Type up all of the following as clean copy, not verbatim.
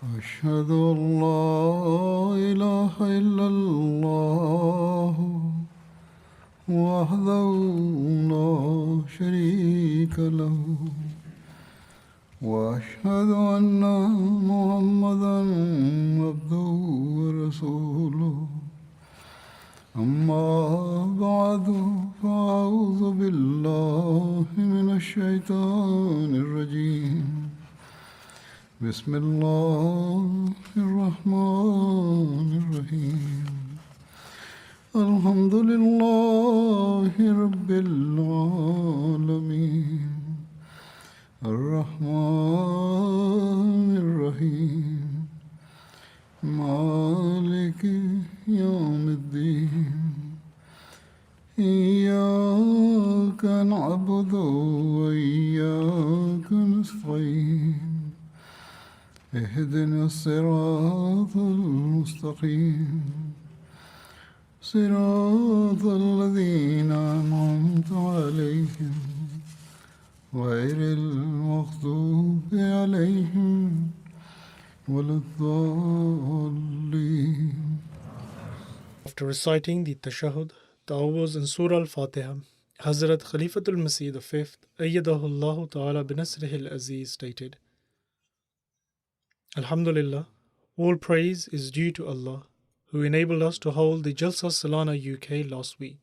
أشهد أن لا إله إلا الله وحده لا شريك له وأشهد أن محمدا عبده ورسوله أما بعد فأعوذ بالله من الشيطان الرجيم بسم الله الرحمن الرحيم الحمد لله رب العالمين الرحمن الرحيم مالك يوم الدين إياك نعبد وإياك نستعين اهدنا الصراط المستقيم صراط الذين أنعمت عليهم غير المغضوب عليهم ولا الضالين. After reciting the Tashahhud, Ta'awuz and Surah Al-Fatiha, Hazrat Khalifatul Masih V, Ayyadahullah Ta'ala binasrihi al-Aziz stated, Alhamdulillah, all praise is due to Allah, who enabled us to hold the Jalsa Salana UK last week.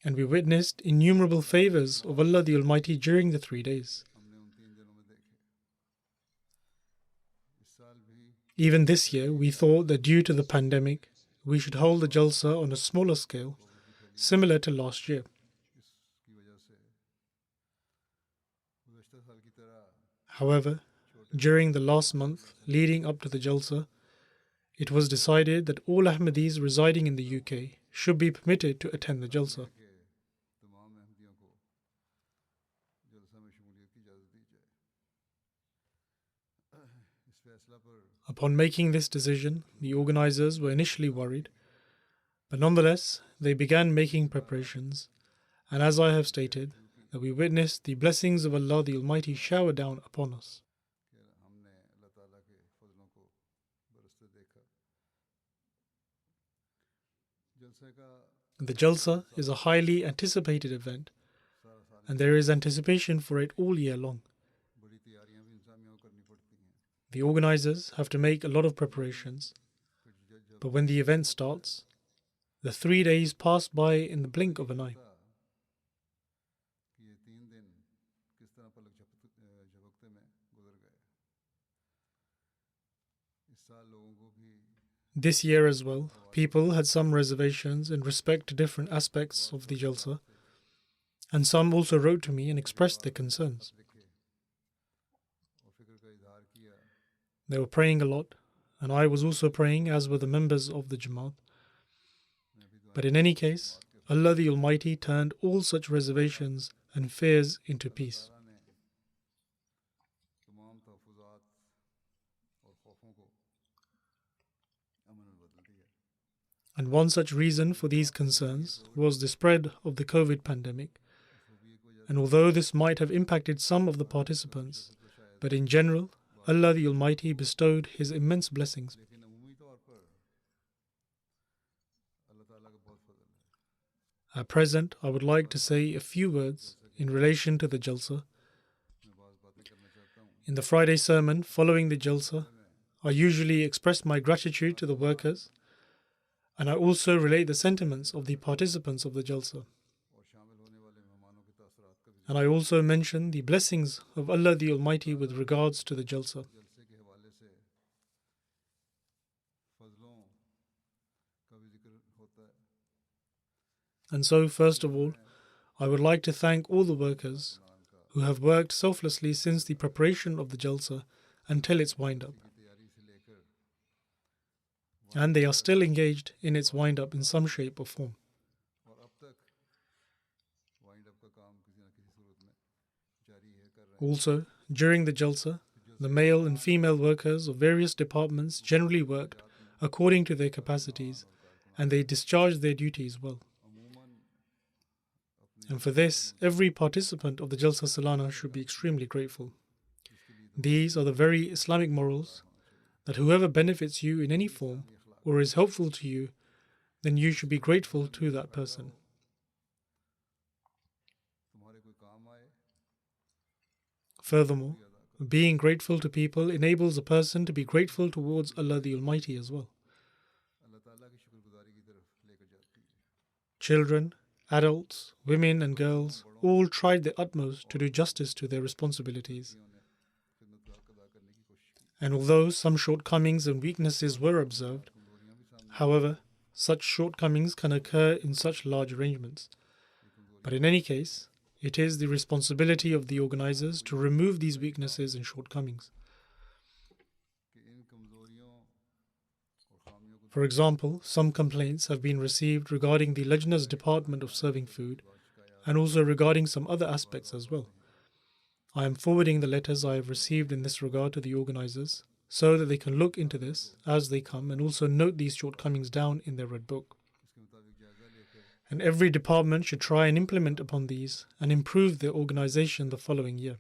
And we witnessed innumerable favors of Allah the Almighty during the 3 days. Even this year, we thought that due to the pandemic, we should hold the Jalsa on a smaller scale, similar to last year. However, during the last month leading up to the Jalsa, it was decided that all Ahmadis residing in the UK should be permitted to attend the Jalsa. Upon making this decision, the organizers were initially worried, but nonetheless, they began making preparations, and as I have stated, that we witnessed the blessings of Allah the Almighty shower down upon us. The Jalsa is a highly anticipated event, and there is anticipation for it all year long. The organizers have to make a lot of preparations, but when the event starts, the 3 days pass by in the blink of an eye. This year as well, people had some reservations in respect to different aspects of the Jalsa, and some also wrote to me and expressed their concerns. They were praying a lot, and I was also praying, as were the members of the Jamaat. But in any case, Allah the Almighty turned all such reservations and fears into peace. And one such reason for these concerns was the spread of the COVID pandemic. And although this might have impacted some of the participants, but in general, Allah the Almighty bestowed His immense blessings. At present, I would like to say a few words in relation to the Jalsa. In the Friday sermon following the Jalsa, I usually express my gratitude to the workers, and I also relate the sentiments of the participants of the Jalsa. And I also mention the blessings of Allah the Almighty with regards to the Jalsa. And so, first of all, I would like to thank all the workers who have worked selflessly since the preparation of the Jalsa until its wind-up. And they are still engaged in its wind-up in some shape or form. Also, during the Jalsa, the male and female workers of various departments generally worked according to their capacities, and they discharged their duties well. And for this, every participant of the Jalsa Salana should be extremely grateful. These are the very Islamic morals that whoever benefits you in any form or is helpful to you, then you should be grateful to that person. Furthermore, being grateful to people enables a person to be grateful towards Allah the Almighty as well. Children, adults, women and girls all tried their utmost to do justice to their responsibilities. And although some shortcomings and weaknesses were observed, however, such shortcomings can occur in such large arrangements. But in any case, it is the responsibility of the organizers to remove these weaknesses and shortcomings. For example, some complaints have been received regarding the Lajna's department of serving food and also regarding some other aspects as well. I am forwarding the letters I have received in this regard to the organizers so that they can look into this as they come and also note these shortcomings down in their red book. And every department should try and implement upon these and improve their organization the following year.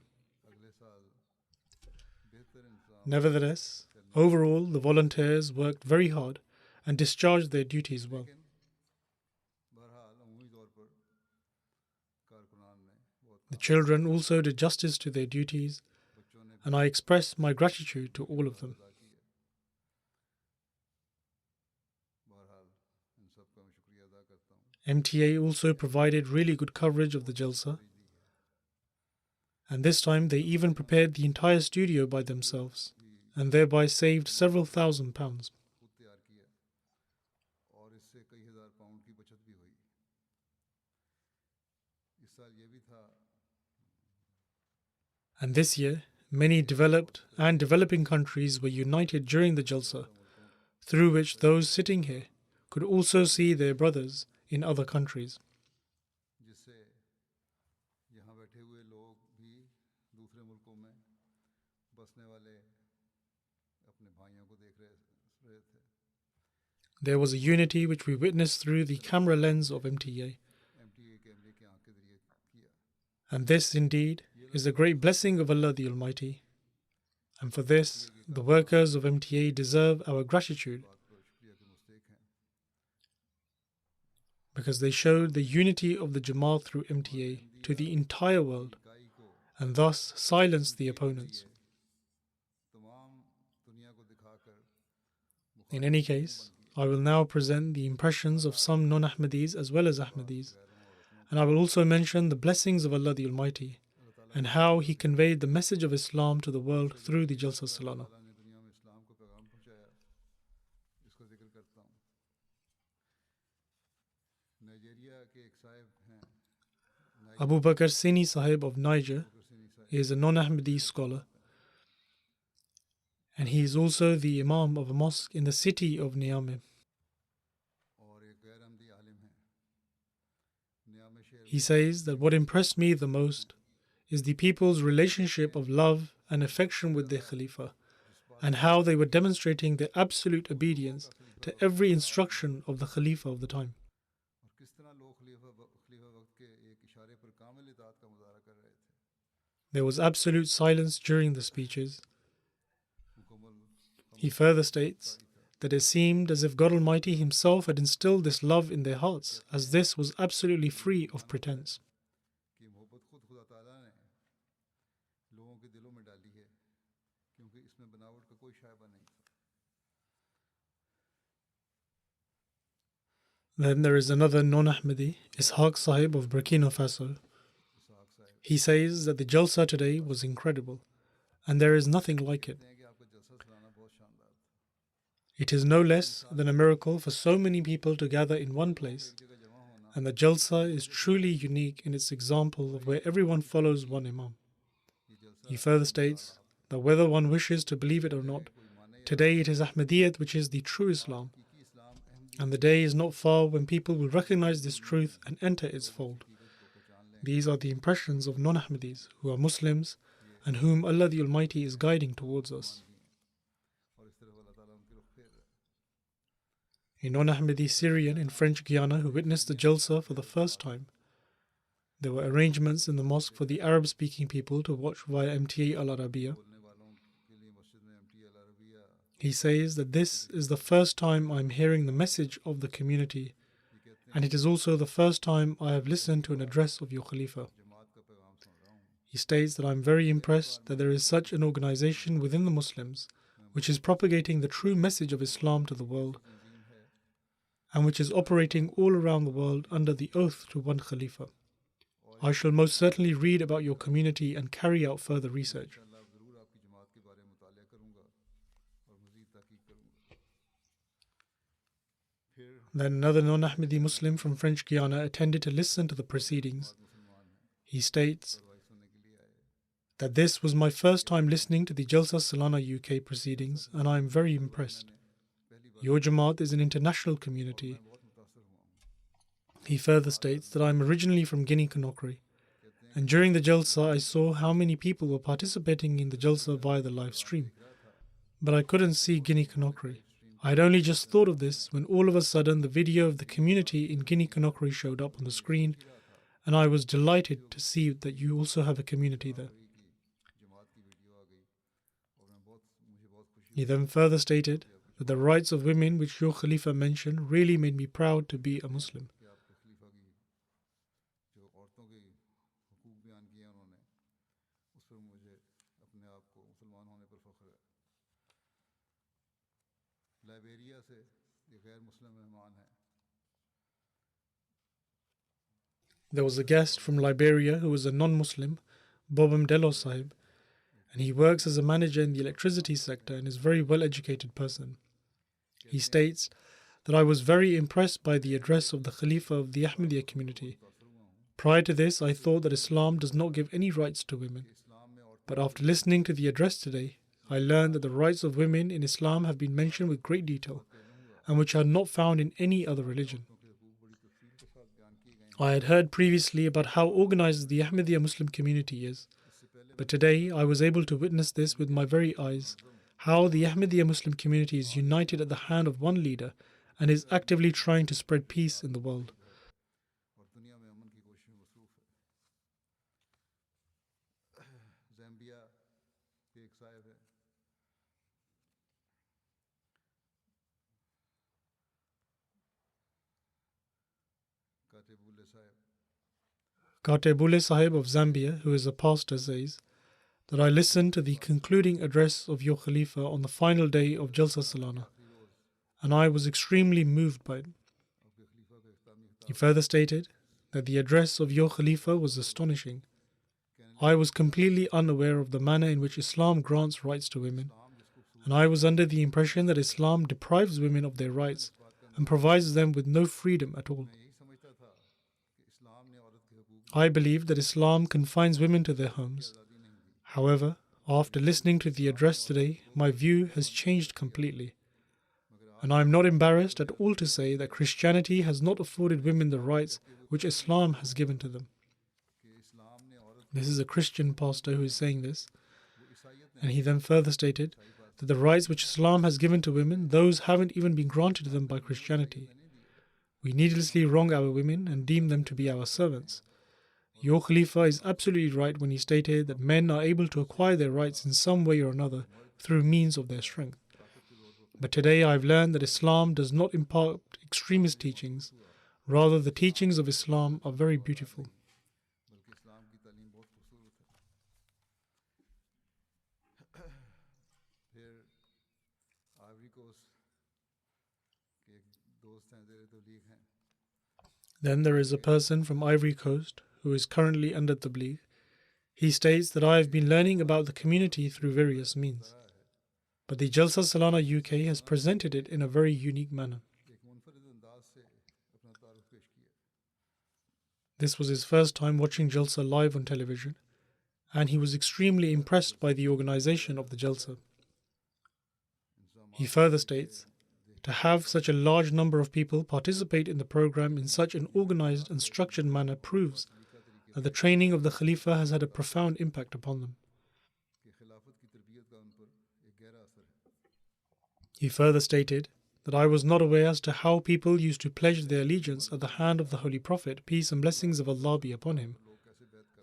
Nevertheless, overall, the volunteers worked very hard and discharged their duties well. The children also did justice to their duties, and I express my gratitude to all of them. MTA also provided really good coverage of the Jalsa, and this time they even prepared the entire studio by themselves and thereby saved several £1,000s. And this year, many developed and developing countries were united during the Jalsa, through which those sitting here could also see their brothers in other countries. There was a unity which we witnessed through the camera lens of MTA. And this, indeed, is a great blessing of Allah the Almighty. And for this, the workers of MTA deserve our gratitude, because they showed the unity of the Jamaat through MTA to the entire world and thus silenced the opponents. In any case, I will now present the impressions of some non-Ahmadis as well as Ahmadis, and I will also mention the blessings of Allah the Almighty and how He conveyed the message of Islam to the world through the Jalsa Salana. Abu Bakr Sini Sahib of Niger is a non-Ahmadi scholar, and he is also the Imam of a mosque in the city of Niamey. He says that what impressed me the most is the people's relationship of love and affection with their Khalifa, and how they were demonstrating their absolute obedience to every instruction of the Khalifa of the time. There was absolute silence during the speeches. He further states that it seemed as if God Almighty Himself had instilled this love in their hearts, as this was absolutely free of pretense. Then there is another non-Ahmadi, Ishaq Sahib of Burkina Faso. He says that the Jalsa today was incredible, and there is nothing like it. It is no less than a miracle for so many people to gather in one place, and the Jalsa is truly unique in its example of where everyone follows one Imam. He further states that whether one wishes to believe it or not, today it is Ahmadiyyat which is the true Islam, and the day is not far when people will recognize this truth and enter its fold. These are the impressions of non-Ahmadis who are Muslims and whom Allah the Almighty is guiding towards us. A non-Ahmadi Syrian in French Guiana who witnessed the Jalsa for the first time, There were arrangements in the mosque for the Arab-speaking people to watch via MTA Al Arabiya. He says that this is the first time I'm hearing the message of the community, and it is also the first time I have listened to an address of your Khalifa. He states that I'm very impressed that there is such an organization within the Muslims which is propagating the true message of Islam to the world and which is operating all around the world under the oath to one Khalifa. I shall most certainly read about your community and carry out further research. Then another non-Ahmadi Muslim from French Guiana attended to listen to the proceedings. He states that this was my first time listening to the Jalsa Salana UK proceedings, and I am very impressed. Your Jamaat is an international community. He further states that I am originally from Guinea Conakry, and during the Jalsa I saw how many people were participating in the Jalsa via the live stream, but I couldn't see Guinea Conakry. I had only just thought of this when all of a sudden the video of the community in Guinea Conakry showed up on the screen, and I was delighted to see that you also have a community there. He then further stated that the rights of women which your Khalifa mentioned really made me proud to be a Muslim. There was a guest from Liberia who was a non-Muslim, Bobam Delo Sahib, and he works as a manager in the electricity sector and is a very well-educated person. He states that I was very impressed by the address of the Khalifa of the Ahmadiyya community. Prior to this, I thought that Islam does not give any rights to women. But after listening to the address today, I learned that the rights of women in Islam have been mentioned with great detail, and which are not found in any other religion. I had heard previously about how organized the Ahmadiyya Muslim community is, but today I was able to witness this with my very eyes, how the Ahmadiyya Muslim community is united at the hand of one leader and is actively trying to spread peace in the world. Katebule Sahib of Zambia, who is a pastor, says that I listened to the concluding address of your Khalifa on the final day of Jalsa Salana, and I was extremely moved by it. He further stated that the address of your Khalifa was astonishing. I was completely unaware of the manner in which Islam grants rights to women, and I was under the impression that Islam deprives women of their rights and provides them with no freedom at all. I believed that Islam confines women to their homes. However, after listening to the address today, my view has changed completely. And I am not embarrassed at all to say that Christianity has not afforded women the rights which Islam has given to them. This is a Christian pastor who is saying this. And he then further stated that the rights which Islam has given to women, those haven't even been granted to them by Christianity. We needlessly wrong our women and deem them to be our servants. Your Khalifa is absolutely right when he stated that men are able to acquire their rights in some way or another through means of their strength. But today I have learned that Islam does not impart extremist teachings. Rather, the teachings of Islam are very beautiful. Then there is a person from Ivory Coast who is currently under Tabligh. He states that I have been learning about the community through various means, but the Jalsa Salana UK has presented it in a very unique manner. This was his first time watching Jalsa live on television, and he was extremely impressed by the organization of the Jalsa. He further states, to have such a large number of people participate in the program in such an organized and structured manner proves that the training of the Khalifa has had a profound impact upon them. He further stated that I was not aware as to how people used to pledge their allegiance at the hand of the Holy Prophet, peace and blessings of Allah be upon him.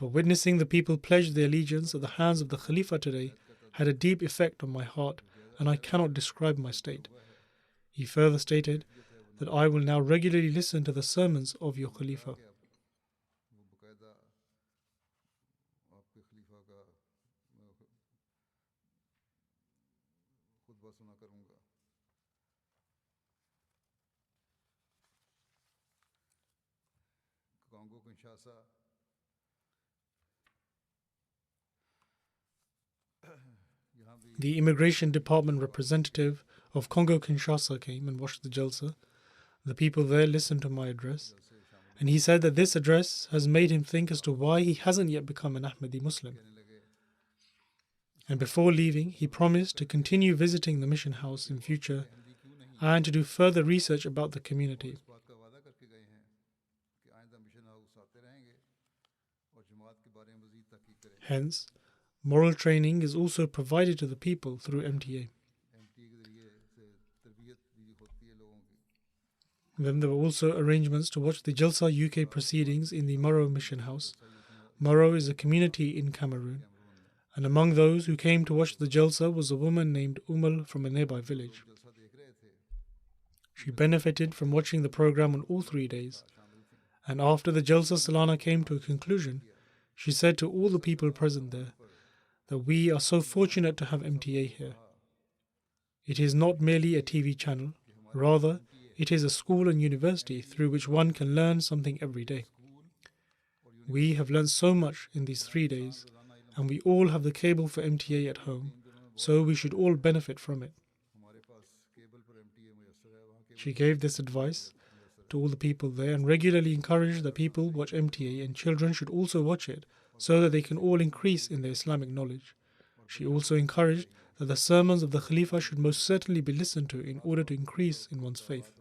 but witnessing the people pledge their allegiance at the hands of the Khalifa today had a deep effect on my heart, and I cannot describe my state. He further stated that I will now regularly listen to the sermons of your Khalifa. The Immigration Department representative of Congo Kinshasa came and watched the Jalsa. The people there listened to my address, and he said that this address has made him think as to why he hasn't yet become an Ahmadi Muslim. And before leaving, he promised to continue visiting the mission house in future and to do further research about the community. Hence, moral training is also provided to the people through MTA. Then there were also arrangements to watch the Jalsa UK proceedings in the Murrow Mission House. Murrow is a community in Cameroon, and among those who came to watch the Jalsa was a woman named Umal from a nearby village. She benefited from watching the program on all 3 days, and after the Jalsa Salana came to a conclusion, she said to all the people present there that we are so fortunate to have MTA here. It is not merely a TV channel, rather, it is a school and university through which one can learn something every day. We have learned so much in these 3 days, and we all have the cable for MTA at home, so we should all benefit from it. She gave this advice to all the people there and regularly encouraged that people watch MTA, and children should also watch it so that they can all increase in their Islamic knowledge. She also encouraged that the sermons of the Khalifa should most certainly be listened to in order to increase in one's faith.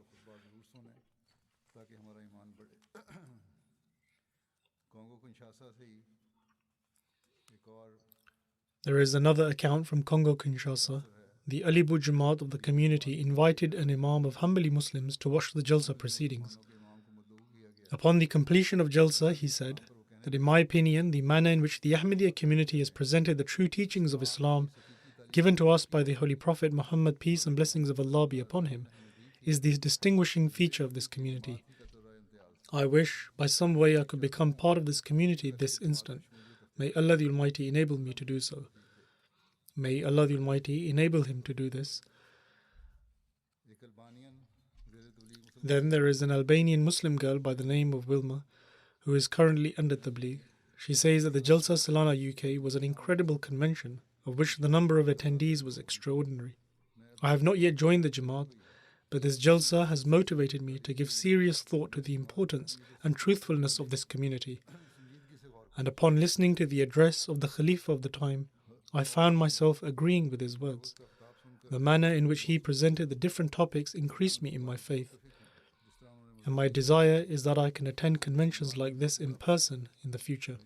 There is another account from Congo Kinshasa. The Alibu Jamaat of the community invited an imam of Hanbali Muslims to watch the Jalsa proceedings. Upon the completion of Jalsa, he said that in my opinion, the manner in which the Ahmadiyya community has presented the true teachings of Islam given to us by the Holy Prophet Muhammad, peace and blessings of Allah be upon him, is the distinguishing feature of this community. I wish by some way I could become part of this community this instant. May Allah the Almighty enable me to do so. May Allah the Almighty enable him to do this. Then there is an Albanian Muslim girl by the name of Wilma, who is currently under Tabligh. She says that the Jalsa Salana UK was an incredible convention, of which the number of attendees was extraordinary. I have not yet joined the Jamaat, but this Jalsa has motivated me to give serious thought to the importance and truthfulness of this community. And upon listening to the address of the Khalifa of the time, I found myself agreeing with his words. The manner in which he presented the different topics increased me in my faith. And my desire is that I can attend conventions like this in person in the future.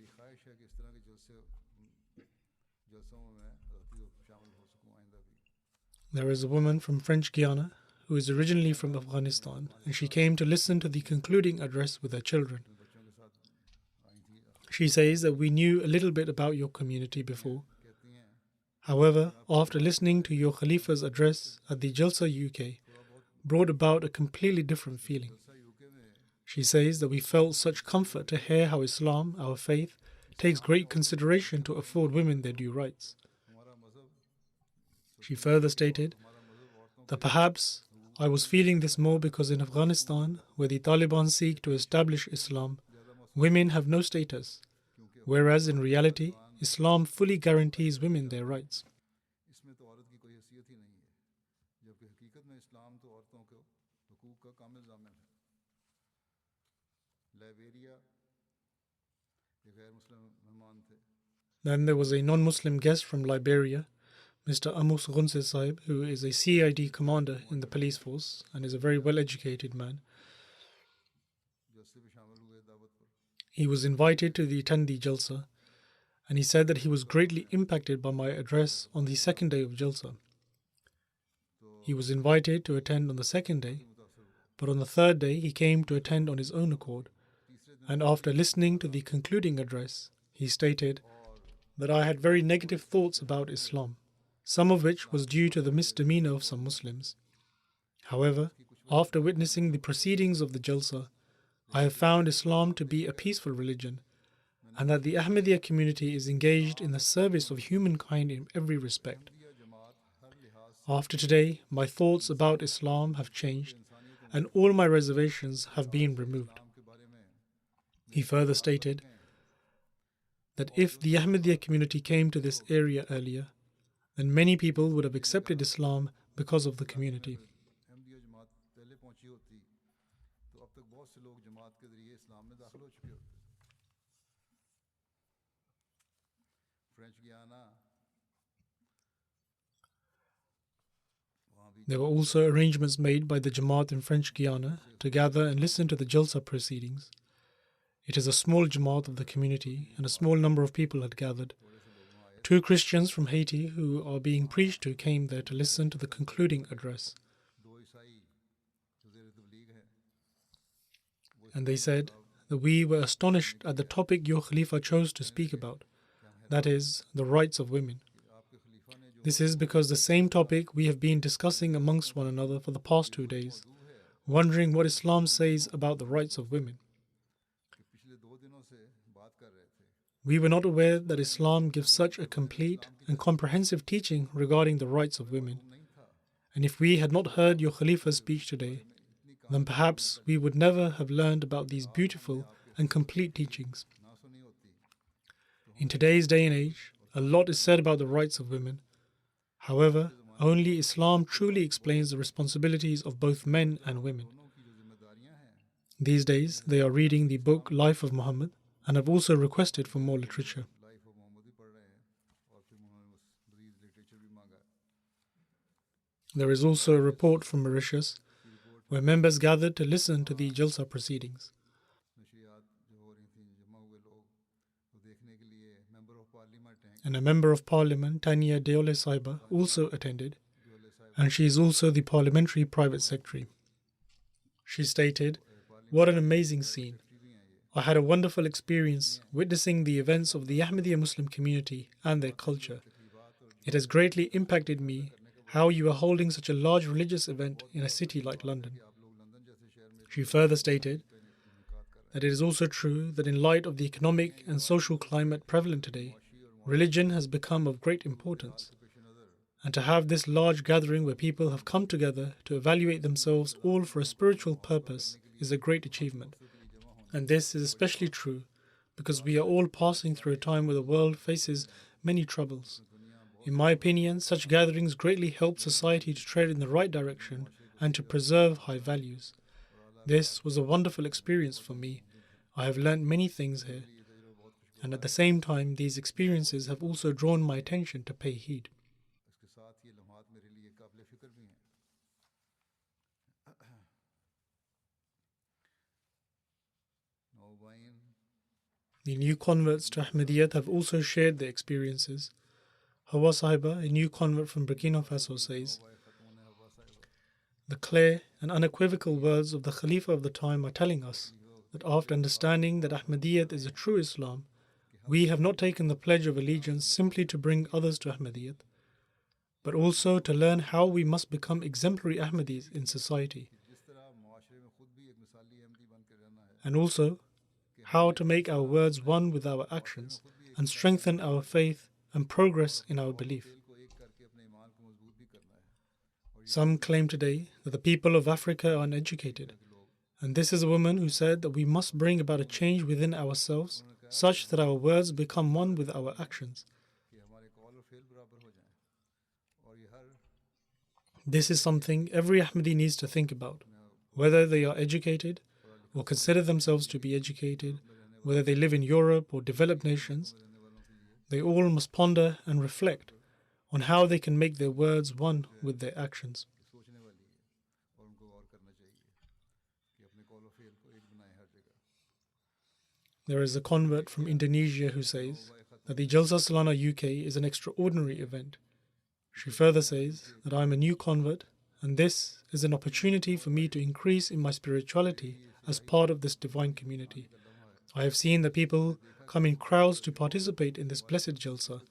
There is a woman from French Guiana who is originally from Afghanistan, and she came to listen to the concluding address with her children. She says that we knew a little bit about your community before. However, after listening to your Khalifa's address at the Jalsa UK, brought about a completely different feeling. She says that we felt such comfort to hear how Islam, our faith, takes great consideration to afford women their due rights. She further stated that perhaps I was feeling this more because in Afghanistan, where the Taliban seek to establish Islam, women have no status, whereas in reality, Islam fully guarantees women their rights. Then there was a non-Muslim guest from Liberia, Mr. Amos Ghunse Sahib, who is a CID commander in the police force and is a very well-educated man. He was invited to attend the Jalsa, and he said that he was greatly impacted by my address on the second day of Jalsa. He was invited to attend on the second day, but on the third day he came to attend on his own accord, and after listening to the concluding address, He stated that I had very negative thoughts about Islam, some of which was due to the misdemeanor of some Muslims. However, after witnessing the proceedings of the Jalsa, I have found Islam to be a peaceful religion, and that the Ahmadiyya community is engaged in the service of humankind in every respect. After today, my thoughts about Islam have changed, and all my reservations have been removed. He further stated that if the Ahmadiyya community came to this area earlier, then many people would have accepted Islam because of the community. There were also arrangements made by the Jamaat in French Guiana to gather and listen to the Jalsa proceedings. It is a small Jamaat of the community, and a small number of people had gathered. 2 Christians from Haiti who are being preached to came there to listen to the concluding address. And they said that we were astonished at the topic your Khalifa chose to speak about, that is, the rights of women. This is because the same topic we have been discussing amongst one another for the past 2 days, wondering what Islam says about the rights of women. We were not aware that Islam gives such a complete and comprehensive teaching regarding the rights of women. And if we had not heard your Khalifa's speech today, then perhaps we would never have learned about these beautiful and complete teachings. In today's day and age, a lot is said about the rights of women. However, only Islam truly explains the responsibilities of both men and women. These days, they are reading the book Life of Muhammad and have also requested for more literature. There is also a report from Mauritius where members gathered to listen to the Jalsa proceedings. And a member of parliament, Tania Deole Saiba, also attended, and she is also the parliamentary private secretary. She stated, "What an amazing scene. I had a wonderful experience witnessing the events of the Ahmadiyya Muslim community and their culture. It has greatly impacted me how you are holding such a large religious event in a city like London." She further stated that it is also true that in light of the economic and social climate prevalent today, religion has become of great importance. And to have this large gathering where people have come together to evaluate themselves all for a spiritual purpose is a great achievement. And this is especially true because we are all passing through a time where the world faces many troubles. In my opinion, such gatherings greatly help society to tread in the right direction and to preserve high values. This was a wonderful experience for me. I have learnt many things here. And at the same time, these experiences have also drawn my attention to pay heed. The new converts to Ahmadiyyat have also shared their experiences. Hawa Sahiba, a new convert from Burkina Faso, says, "The clear and unequivocal words of the Khalifa of the time are telling us that after understanding that Ahmadiyyat is a true Islam, we have not taken the pledge of allegiance simply to bring others to Ahmadiyyat, but also to learn how we must become exemplary Ahmadis in society, and also how to make our words one with our actions and strengthen our faith and progress in our belief." Some claim today that the people of Africa are uneducated, and this is a woman who said that we must bring about a change within ourselves such that our words become one with our actions. This is something every Ahmadi needs to think about, whether they are educated or consider themselves to be educated, whether they live in Europe or developed nations. They all must ponder and reflect on how they can make their words one with their actions. There is a convert from Indonesia who says that the Jalsa Salana UK is an extraordinary event. She further says that I am a new convert and this is an opportunity for me to increase in my spirituality as part of this divine community. I have seen that people come in crowds to participate in this blessed Jalsa.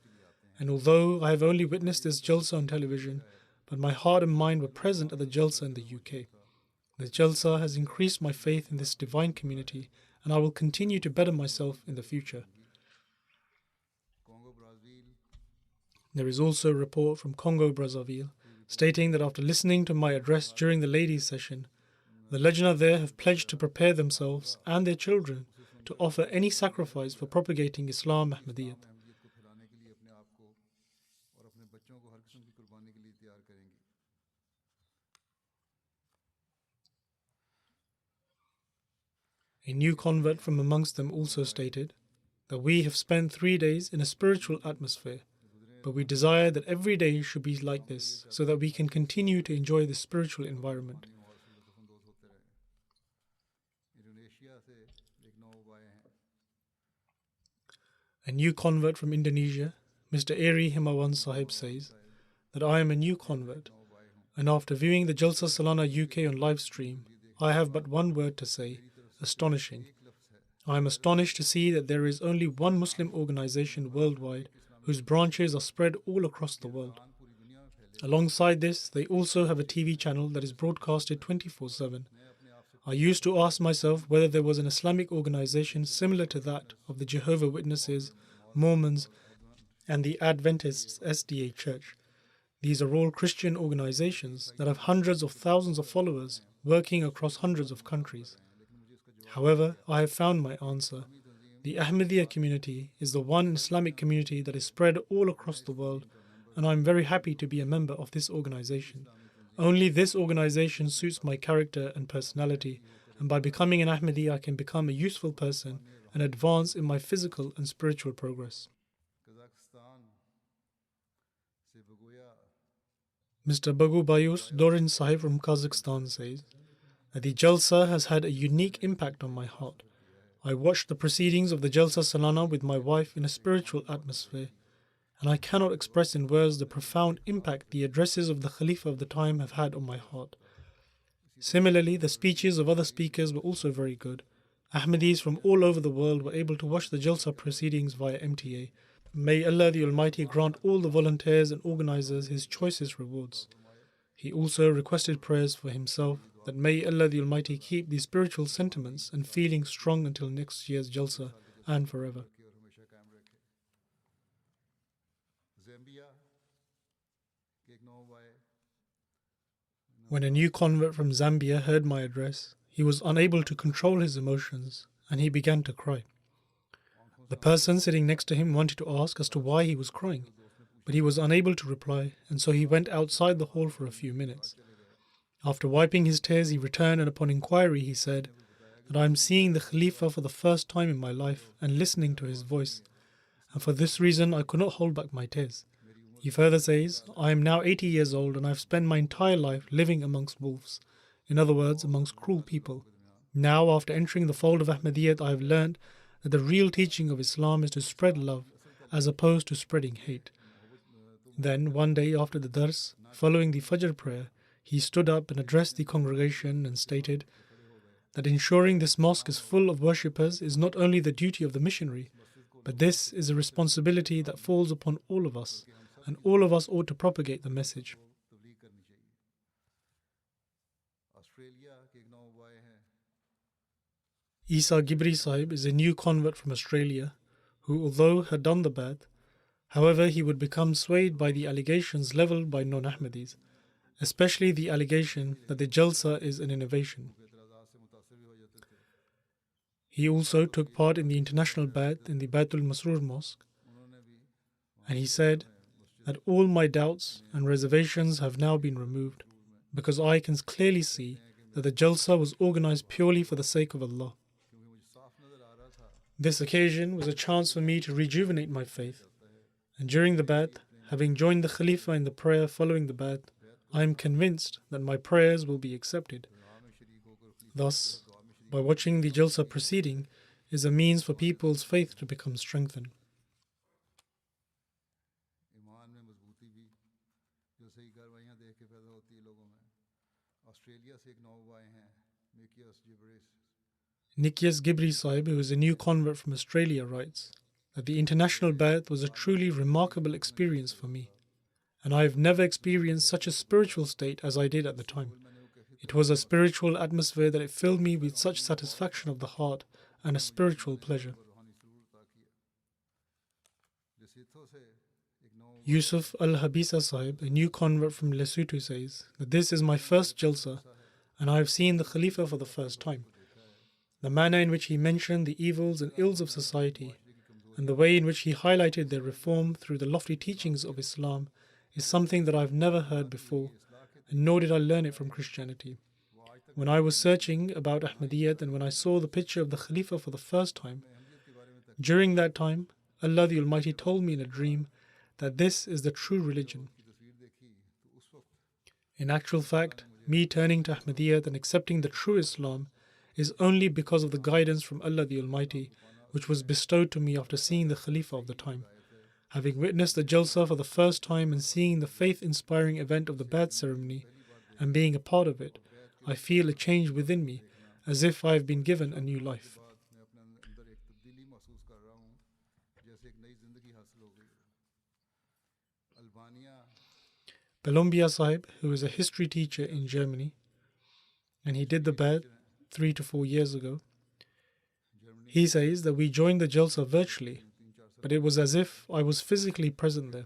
And although I have only witnessed this Jalsa on television, but my heart and mind were present at the Jalsa in the UK. This Jalsa has increased my faith in this divine community, and I will continue to better myself in the future. There is also a report from Congo Brazzaville stating that after listening to my address during the ladies' session, the Lajna there have pledged to prepare themselves and their children to offer any sacrifice for propagating Islam Ahmadiyyat. A new convert from amongst them also stated that we have spent 3 days in a spiritual atmosphere, but we desire that every day should be like this so that we can continue to enjoy this spiritual environment. A new convert from Indonesia, Mr. Eri Himawan Sahib, says that I am a new convert, and after viewing the Jalsa Salana UK on live stream, I have but one word to say: astonishing. I am astonished to see that there is only one Muslim organization worldwide whose branches are spread all across the world. Alongside this, they also have a TV channel that is broadcasted 24/7. I used to ask myself whether there was an Islamic organization similar to that of the Jehovah's Witnesses, Mormons, and the Adventists SDA Church. These are all Christian organizations that have hundreds of thousands of followers working across hundreds of countries. However, I have found my answer. The Ahmadiyya community is the one Islamic community that is spread all across the world, and I am very happy to be a member of this organization. Only this organization suits my character and personality, and by becoming an Ahmadi, I can become a useful person and advance in my physical and spiritual progress. Mr. Bagu Bayus Dorin Sahib from Kazakhstan says that the Jalsa has had a unique impact on my heart. I watched the proceedings of the Jalsa Salana with my wife in a spiritual atmosphere, and I cannot express in words the profound impact the addresses of the Khalifa of the time have had on my heart. Similarly, the speeches of other speakers were also very good. Ahmadis from all over the world were able to watch the Jalsa proceedings via MTA. May Allah the Almighty grant all the volunteers and organizers His choicest rewards. He also requested prayers for himself that may Allah the Almighty keep these spiritual sentiments and feelings strong until next year's Jalsa and forever. When a new convert from Zambia heard my address, he was unable to control his emotions and he began to cry. The person sitting next to him wanted to ask as to why he was crying, but he was unable to reply, and so he went outside the hall for a few minutes. After wiping his tears, he returned, and upon inquiry he said that I am seeing the Khalifa for the first time in my life and listening to his voice, and for this reason I could not hold back my tears. He further says, I am now 80 years old and I have spent my entire life living amongst wolves, in other words, amongst cruel people. Now, after entering the fold of Ahmadiyyat, I have learned that the real teaching of Islam is to spread love as opposed to spreading hate. Then, one day after the dars, following the Fajr prayer, he stood up and addressed the congregation and stated that ensuring this mosque is full of worshippers is not only the duty of the missionary, but this is a responsibility that falls upon all of us, and all of us ought to propagate the message. Isa Gibri Sahib is a new convert from Australia who, although had done the Bai'at, however, he would become swayed by the allegations levelled by non-Ahmadis, especially the allegation that the Jalsa is an innovation. He also took part in the international Bai'at in the Baitul Masroor Mosque, and he said that all my doubts and reservations have now been removed because I can clearly see that the Jalsa was organized purely for the sake of Allah. This occasion was a chance for me to rejuvenate my faith, and during the Bai'at, having joined the Khalifa in the prayer following the Bai'at, I am convinced that my prayers will be accepted. Thus, by watching the Jalsa proceeding is a means for people's faith to become strengthened. Nikyas Gibri Sahib, who is a new convert from Australia, writes that the international Bai'at was a truly remarkable experience for me, and I have never experienced such a spiritual state as I did at the time. It was a spiritual atmosphere that it filled me with such satisfaction of the heart and a spiritual pleasure. Yusuf Al-Habisa Sahib, a new convert from Lesotho, says that this is my first Jalsa and I have seen the Khalifa for the first time. The manner in which he mentioned the evils and ills of society and the way in which he highlighted their reform through the lofty teachings of Islam is something that I have never heard before, and nor did I learn it from Christianity. When I was searching about Ahmadiyyat and when I saw the picture of the Khalifa for the first time, during that time, Allah the Almighty told me in a dream that this is the true religion. In actual fact, me turning to Ahmadiyyat and accepting the true Islam is only because of the guidance from Allah the Almighty, which was bestowed to me after seeing the Khalifa of the time. Having witnessed the Jalsa for the first time and seeing the faith-inspiring event of the Bai'at ceremony and being a part of it, I feel a change within me, as if I have been given a new life. Balombia Sahib, who is a history teacher in Germany, and he did the Bai'at 3 to 4 years ago, he says that we joined the Jalsa virtually, but it was as if I was physically present there.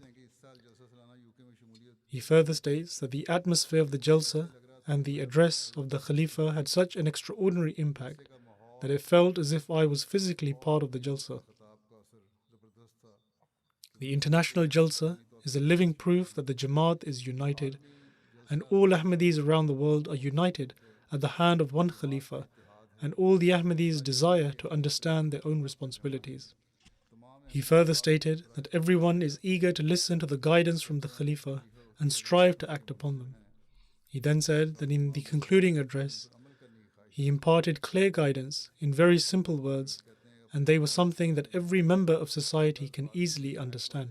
He further states that the atmosphere of the Jalsa and the address of the Khalifa had such an extraordinary impact that it felt as if I was physically part of the Jalsa. The International Jalsa is a living proof that the Jamaat is united, and all Ahmadis around the world are united at the hand of one Khalifa, and all the Ahmadis desire to understand their own responsibilities. He further stated that everyone is eager to listen to the guidance from the Khalifa and strive to act upon them. He then said that in the concluding address, he imparted clear guidance in very simple words, and they were something that every member of society can easily understand.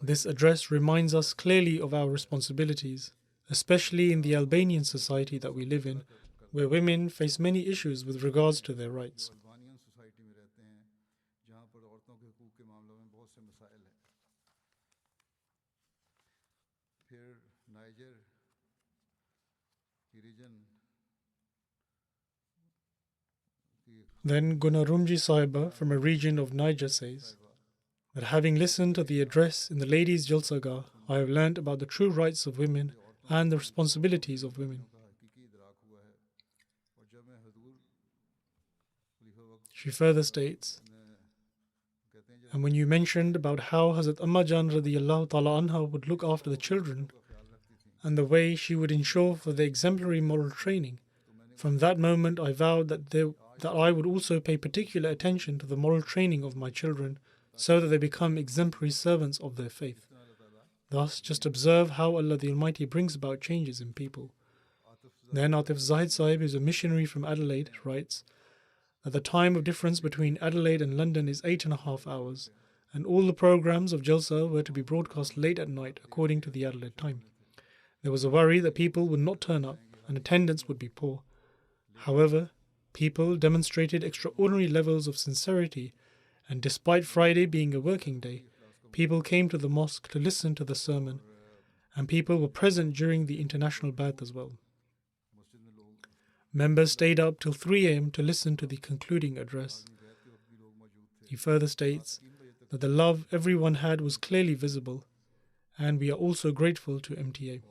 This address reminds us clearly of our responsibilities, especially in the Albanian society that we live in, where women face many issues with regards to their rights. Then Gunarumji Sahiba from a region of Niger says that having listened to the address in the Ladies' Jalsagah, I have learnt about the true rights of women and the responsibilities of women. She further states, and when you mentioned about how Hazrat Amma Jan radiyallahu ta'ala anha would look after the children and the way she would ensure for their exemplary moral training, from that moment I vowed that I would also pay particular attention to the moral training of my children so that they become exemplary servants of their faith. Thus, just observe how Allah the Almighty brings about changes in people. Then Atif Zahid Sahib, who is a missionary from Adelaide, writes that the time of difference between Adelaide and London is 8.5 hours, and all the programs of Jalsa were to be broadcast late at night according to the Adelaide time. There was a worry that people would not turn up and attendance would be poor. However, people demonstrated extraordinary levels of sincerity, and despite Friday being a working day, people came to the mosque to listen to the sermon, and people were present during the international Bai'at as well. Members stayed up till 3 a.m. to listen to the concluding address. He further states that the love everyone had was clearly visible, and we are also grateful to MTA.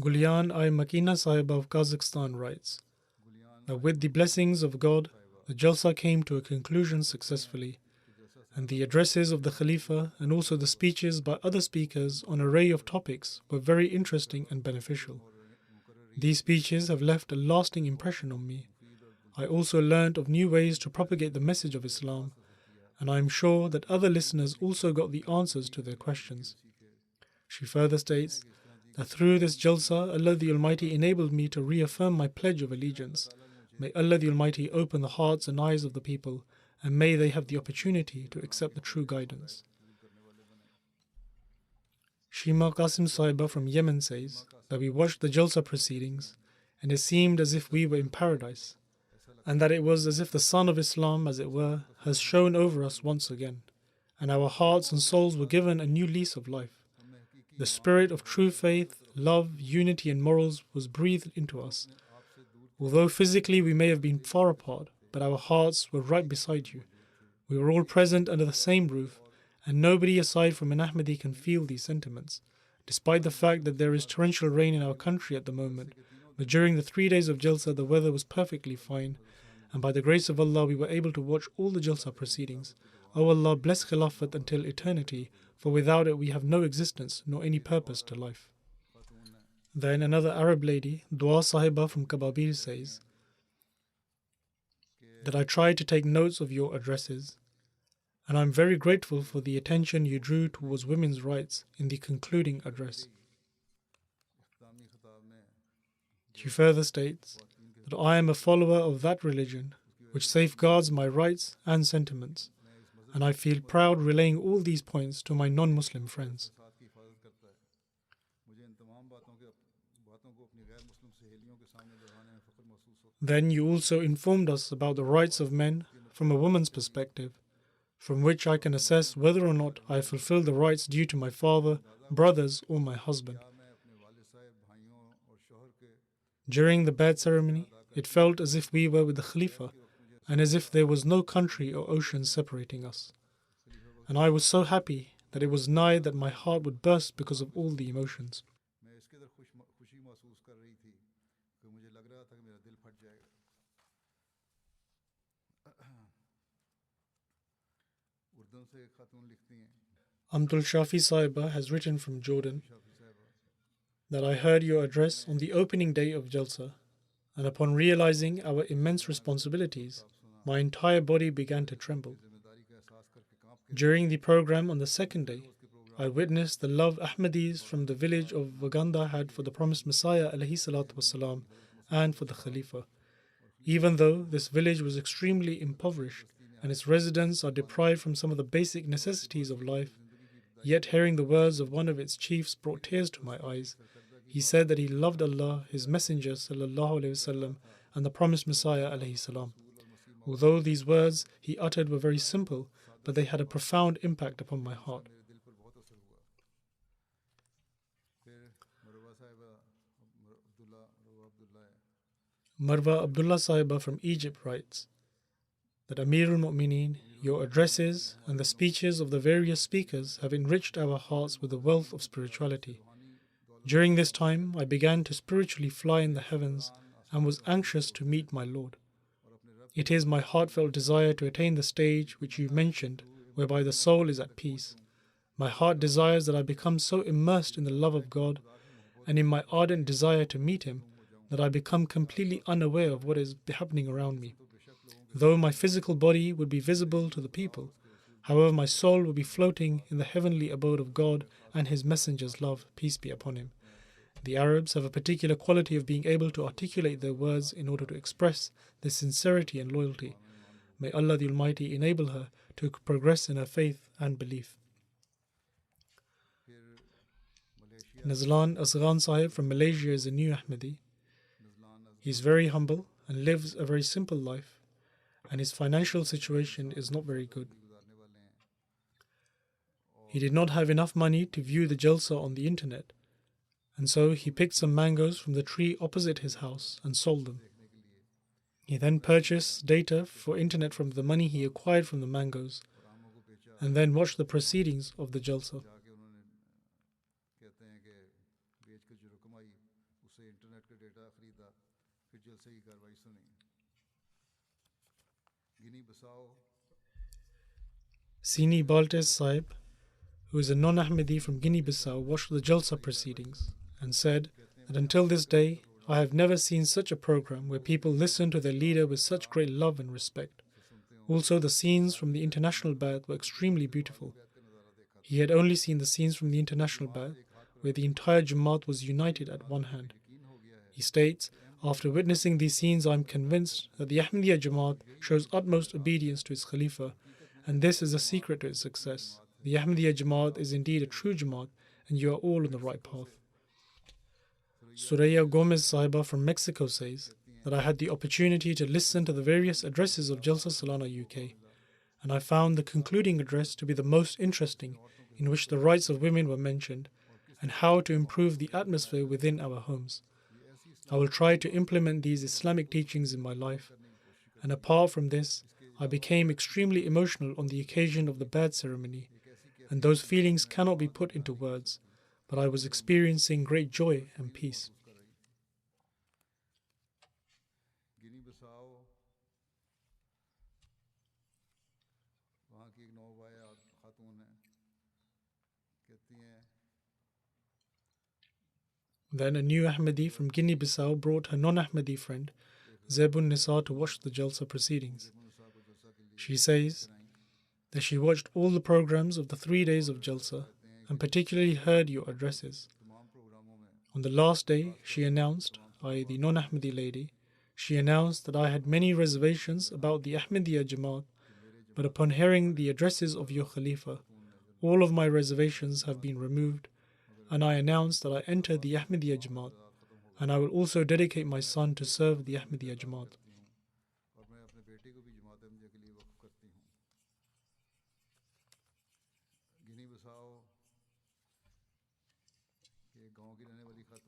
Gulyan I Makina Sahiba of Kazakhstan writes that with the blessings of God, the Jalsa came to a conclusion successfully, and the addresses of the Khalifa and also the speeches by other speakers on an array of topics were very interesting and beneficial. These speeches have left a lasting impression on me. I also learnt of new ways to propagate the message of Islam, and I am sure that other listeners also got the answers to their questions. She further states that through this Jalsa, Allah the Almighty enabled me to reaffirm my pledge of allegiance. May Allah the Almighty open the hearts and eyes of the people and may they have the opportunity to accept the true guidance. Shima Qasim Sahiba from Yemen says that we watched the Jalsa proceedings and it seemed as if we were in paradise, and that it was as if the sun of Islam, as it were, has shone over us once again, and our hearts and souls were given a new lease of life. The spirit of true faith, love, unity and morals was breathed into us. Although physically we may have been far apart, but our hearts were right beside you. We were all present under the same roof, and nobody aside from an Ahmadi can feel these sentiments, despite the fact that there is torrential rain in our country at the moment. But during the 3 days of Jalsa, the weather was perfectly fine, and by the grace of Allah, we were able to watch all the Jalsa proceedings. O Allah, bless Khilafat until eternity, for without it we have no existence nor any purpose to life. Then another Arab lady, Dua Sahiba from Kababir, says that I tried to take notes of your addresses, and I'm very grateful for the attention you drew towards women's rights in the concluding address. She further states that I am a follower of that religion which safeguards my rights and sentiments, and I feel proud relaying all these points to my non-Muslim friends. Then you also informed us about the rights of men from a woman's perspective, from which I can assess whether or not I fulfill the rights due to my father, brothers, or my husband. During the Bai'at ceremony, it felt as if we were with the Khalifa, and as if there was no country or ocean separating us. And I was so happy that it was nigh that my heart would burst because of all the emotions. Amtul Shafi Sahiba has written from Jordan that I heard your address on the opening day of Jalsa, and upon realizing our immense responsibilities, my entire body began to tremble. During the program on the second day, I witnessed the love Ahmadis from the village of Waganda had for the promised Messiah ﷺ and for the Khalifa. Even though this village was extremely impoverished and its residents are deprived from some of the basic necessities of life, yet hearing the words of one of its chiefs brought tears to my eyes. He said that he loved Allah, His Messenger ﷺ, and the promised Messiah ﷺ. Although these words he uttered were very simple, but they had a profound impact upon my heart. Marwa Abdullah Sahiba from Egypt writes that Amir al-Mu'mineen, your addresses and the speeches of the various speakers have enriched our hearts with the wealth of spirituality. During this time, I began to spiritually fly in the heavens and was anxious to meet my Lord. It is my heartfelt desire to attain the stage which you mentioned, whereby the soul is at peace. My heart desires that I become so immersed in the love of God and in my ardent desire to meet Him that I become completely unaware of what is happening around me. Though my physical body would be visible to the people, however my soul will be floating in the heavenly abode of God and His Messenger's love, peace be upon Him. The Arabs have a particular quality of being able to articulate their words in order to express their sincerity and loyalty. May Allah the Almighty enable her to progress in her faith and belief. Nazlan Asghan Sahib from Malaysia is a new Ahmadi. He is very humble and lives a very simple life, and his financial situation is not very good. He did not have enough money to view the Jalsa on the internet, and so he picked some mangoes from the tree opposite his house and sold them. He then purchased data for internet from the money he acquired from the mangoes, and then watched the proceedings of the Jalsa. Sini Baltes Sahib, who is a non-Ahmadi from Guinea-Bissau, watched the Jalsa proceedings and said that until this day, I have never seen such a program where people listen to their leader with such great love and respect. Also, the scenes from the International Bai'at were extremely beautiful. He had only seen the scenes from the International Bai'at, where the entire Jamaat was united at one hand. He states, After witnessing these scenes, I am convinced that the Ahmadiyya Jamaat shows utmost obedience to its Khalifa, and this is the secret to its success. The Ahmadiyya Jamaat is indeed a true Jamaat, and you are all on the right path. Suraya Gomez Sahiba from Mexico says that I had the opportunity to listen to the various addresses of Jalsa Salana UK, and I found the concluding address to be the most interesting, in which the rights of women were mentioned and how to improve the atmosphere within our homes. I will try to implement these Islamic teachings in my life, and apart from this, I became extremely emotional on the occasion of the Bai'at ceremony, and those feelings cannot be put into words, but I was experiencing great joy and peace. Then a new Ahmadi from Guinea-Bissau brought her non-Ahmadi friend, Zebun Nisa, to watch the Jalsa proceedings. She says that she watched all the programs of the 3 days of Jalsa and particularly heard your addresses. On the last day, she announced, i.e. the non-Ahmadi lady, she announced that I had many reservations about the Ahmadiyya Jamaat, but upon hearing the addresses of your Khalifa, all of my reservations have been removed, and I announced that I entered the Ahmadiyya Jamaat, and I will also dedicate my son to serve the Ahmadiyya Jamaat.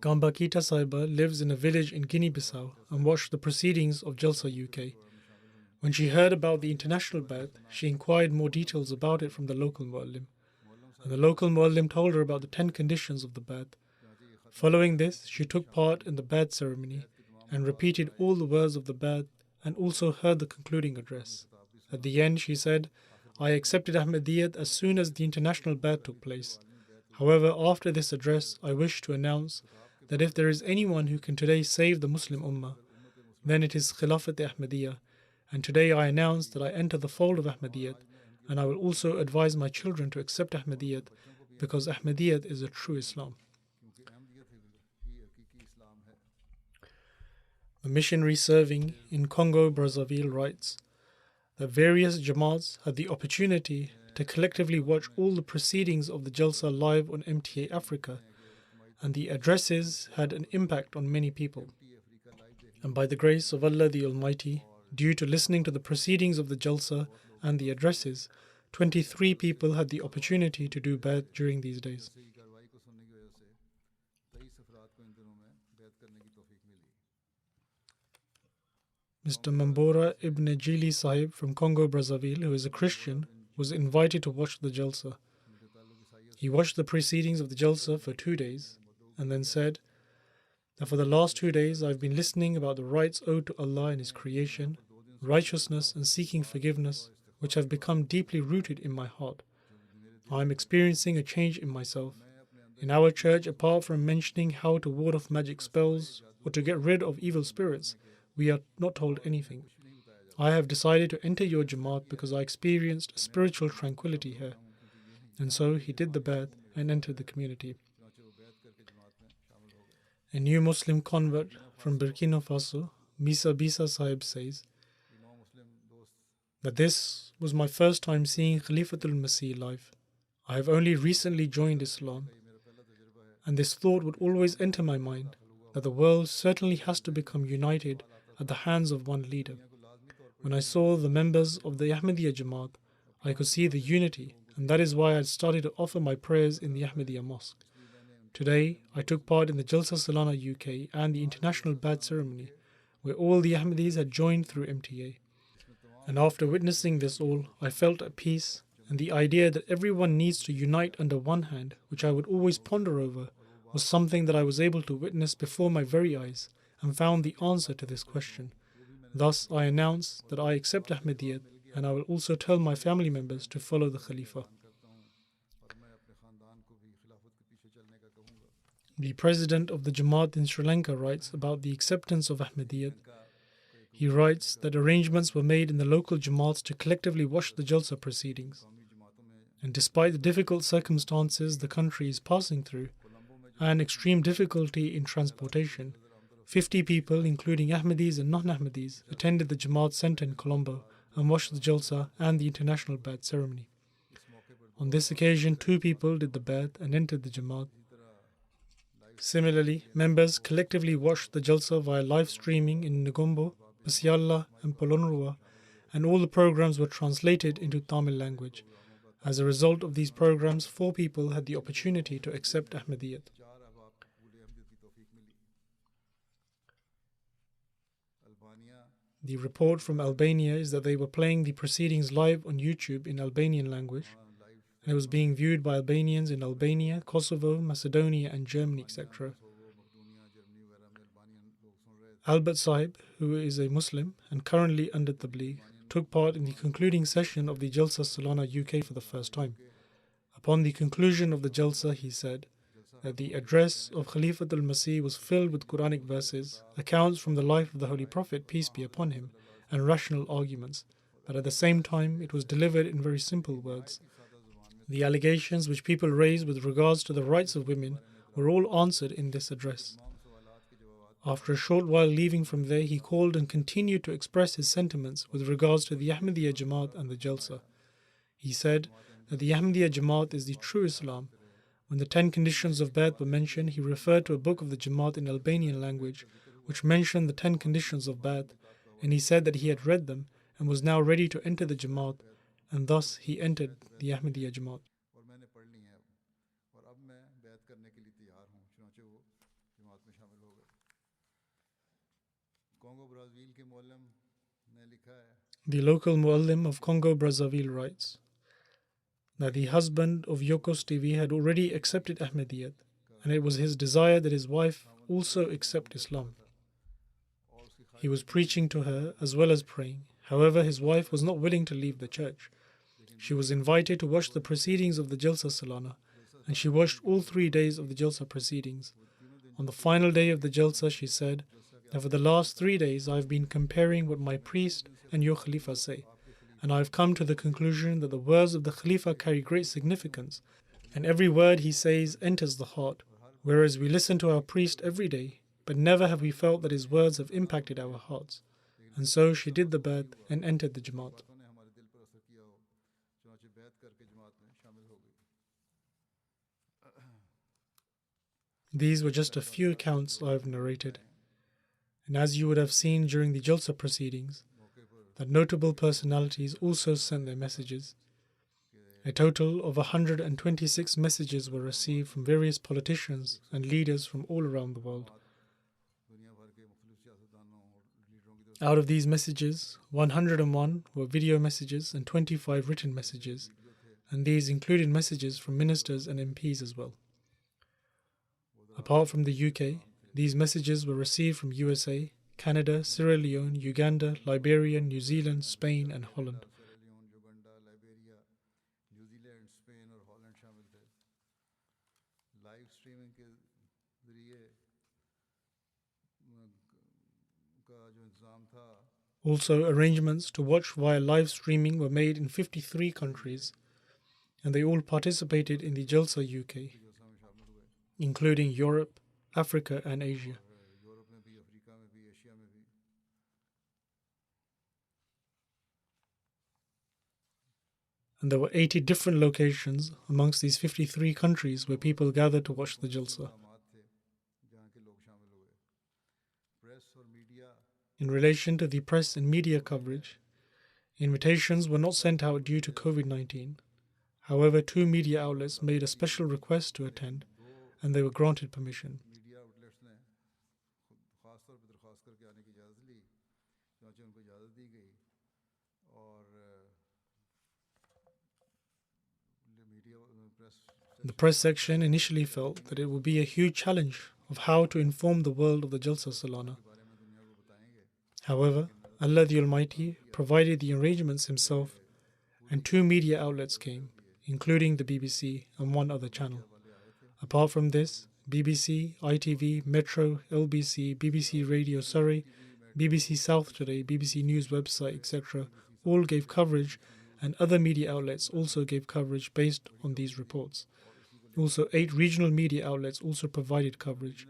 Gambakita Sahiba lives in a village in Guinea-Bissau and watched the proceedings of Jalsa UK. When she heard about the international Bai'at, she inquired more details about it from the local Muallim, and the local Muallim told her about the 10 conditions of the Bai'at. Following this, she took part in the Bai'at ceremony and repeated all the words of the Bai'at and also heard the concluding address. At the end, she said, I accepted Ahmadiyyat as soon as the international Bai'at took place. However, after this address, I wish to announce that if there is anyone who can today save the Muslim Ummah, then it is Khilafat Ahmadiyya, and today I announce that I enter the fold of Ahmadiyyat, and I will also advise my children to accept Ahmadiyyat because Ahmadiyyat is a true Islam. The missionary serving in Congo Brazzaville writes that various Jamaats had the opportunity to collectively watch all the proceedings of the Jalsa live on MTA Africa, and the addresses had an impact on many people. And by the grace of Allah the Almighty, due to listening to the proceedings of the Jalsa and the addresses, 23 people had the opportunity to do Bai'at during these days. Mr. Mambora Ibn Jili Sahib from Congo Brazzaville, who is a Christian, was invited to watch the Jalsa. He watched the proceedings of the Jalsa for 2 days and then said that for the last 2 days I've been listening about the rights owed to Allah and His creation, righteousness and seeking forgiveness, which have become deeply rooted in my heart. I am experiencing a change in myself. In our church, apart from mentioning how to ward off magic spells or to get rid of evil spirits, we are not told anything. I have decided to enter your Jamaat because I experienced spiritual tranquility here. And so he did the Bai'at and entered the community. A new Muslim convert from Burkina Faso, Misa Bisa Sahib, says that this was my first time seeing Khalifatul Masih live. I have only recently joined Islam, and this thought would always enter my mind that the world certainly has to become united at the hands of one leader. When I saw the members of the Ahmadiyya Jamaat, I could see the unity, and that is why I had started to offer my prayers in the Ahmadiyya Mosque. Today, I took part in the Jalsa Salana UK and the international Bai'at ceremony, where all the Ahmadis had joined through MTA. And after witnessing this all, I felt at peace, and the idea that everyone needs to unite under one hand, which I would always ponder over, was something that I was able to witness before my very eyes, and found the answer to this question. Thus, I announce that I accept Ahmadiyyat, and I will also tell my family members to follow the Khalifa. The president of the Jamaat in Sri Lanka writes about the acceptance of Ahmadiyyat. He writes that arrangements were made in the local Jamaats to collectively watch the Jalsa proceedings. And despite the difficult circumstances the country is passing through, and extreme difficulty in transportation, 50 people, including Ahmadis and non-Ahmadis, attended the Jamaat Center in Colombo and watched the Jalsa and the international Bai'at ceremony. On this occasion, 2 people did the Bai'at and entered the Jamaat. Similarly, members collectively watched the Jalsa via live streaming in Negombo, Pasialla and Polonrua, and all the programs were translated into Tamil language. As a result of these programs, 4 people had the opportunity to accept Ahmadiyyat. The report from Albania is that they were playing the proceedings live on YouTube in Albanian language, and it was being viewed by Albanians in Albania, Kosovo, Macedonia, and Germany, etc. Albert Sahib, who is a Muslim and currently under Tabligh, took part in the concluding session of the Jalsa Salana UK for the first time. Upon the conclusion of the Jalsa, he said that the address of Khalifatul Masih was filled with Quranic verses, accounts from the life of the Holy Prophet, peace be upon him, and rational arguments, but at the same time it was delivered in very simple words. The allegations which people raised with regards to the rights of women were all answered in this address. After a short while leaving from there, he called and continued to express his sentiments with regards to the Ahmadiyya Jamaat and the Jalsa. He said that the Ahmadiyya Jamaat is the true Islam. When the 10 conditions of Bai'at were mentioned, he referred to a book of the Jamaat in Albanian language, which mentioned the 10 conditions of Bai'at, and he said that he had read them and was now ready to enter the Jamaat, and thus he entered the Ahmadiyya Jamaat. The local Muallim of Congo Brazzaville writes that the husband of Yokos TV had already accepted Ahmadiyyat, and it was his desire that his wife also accept Islam. He was preaching to her as well as praying. However, his wife was not willing to leave the church. She was invited to watch the proceedings of the Jalsa Salana, and she watched all 3 days of the Jalsa proceedings. On the final day of the Jalsa, she said that for the last 3 days I have been comparing what my priest and your Khalifa say, and I have come to the conclusion that the words of the Khalifa carry great significance, and every word he says enters the heart, whereas we listen to our priest every day, but never have we felt that his words have impacted our hearts. And so she did the Bai'at and entered the Jamaat. These were just a few accounts I have narrated, and as you would have seen during the Jalsa proceedings, that notable personalities also sent their messages. A total of 126 messages were received from various politicians and leaders from all around the world. Out of these messages, 101 were video messages and 25 written messages, and these included messages from ministers and MPs as well. Apart from the UK, these messages were received from USA, Canada, Sierra Leone, Uganda, Liberia, New Zealand, Spain, and Holland. Also, arrangements to watch via live streaming were made in 53 countries, and they all participated in the Jalsa UK, including Europe, Africa, and Asia. And there were 80 different locations amongst these 53 countries where people gathered to watch the Jalsa. In relation to the press and media coverage, invitations were not sent out due to COVID-19. However, 2 media outlets made a special request to attend, and they were granted permission. The press section initially felt that it would be a huge challenge of how to inform the world of the Jalsa Salana. However, Allah the Almighty provided the arrangements Himself, and 2 media outlets came, including the BBC and 1 other channel. Apart from this, BBC, ITV, Metro, LBC, BBC Radio Surrey, BBC South Today, BBC News website, etc. all gave coverage, and other media outlets also gave coverage based on these reports. Also, 8 regional media outlets also provided coverage.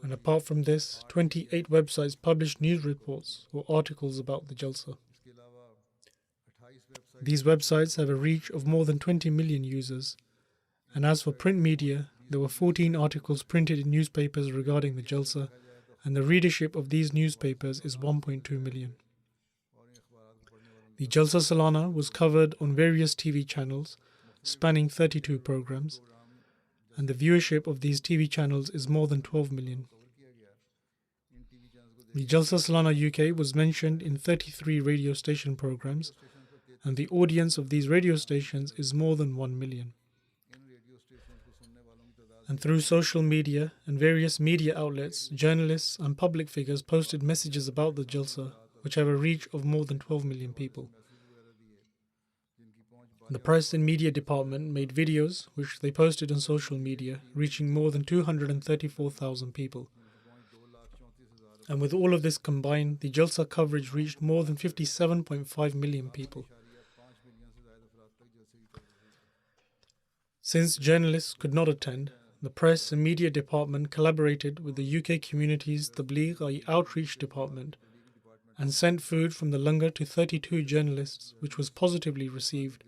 And apart from this, 28 websites published news reports or articles about the Jalsa. These websites have a reach of more than 20 million users. And as for print media, there were 14 articles printed in newspapers regarding the Jalsa, and the readership of these newspapers is 1.2 million. The Jalsa Salana was covered on various TV channels, spanning 32 programs, and the viewership of these TV channels is more than 12 million. The Jalsa Salana UK was mentioned in 33 radio station programs, and the audience of these radio stations is more than 1 million. And through social media and various media outlets, journalists and public figures posted messages about the Jalsa, which have a reach of more than 12 million people. The press and media department made videos which they posted on social media, reaching more than 234,000 people. And with all of this combined, the Jalsa coverage reached more than 57.5 million people. Since journalists could not attend, the press and media department collaborated with the UK community's Tabligh outreach department and sent food from the langar to 32 journalists, which was positively received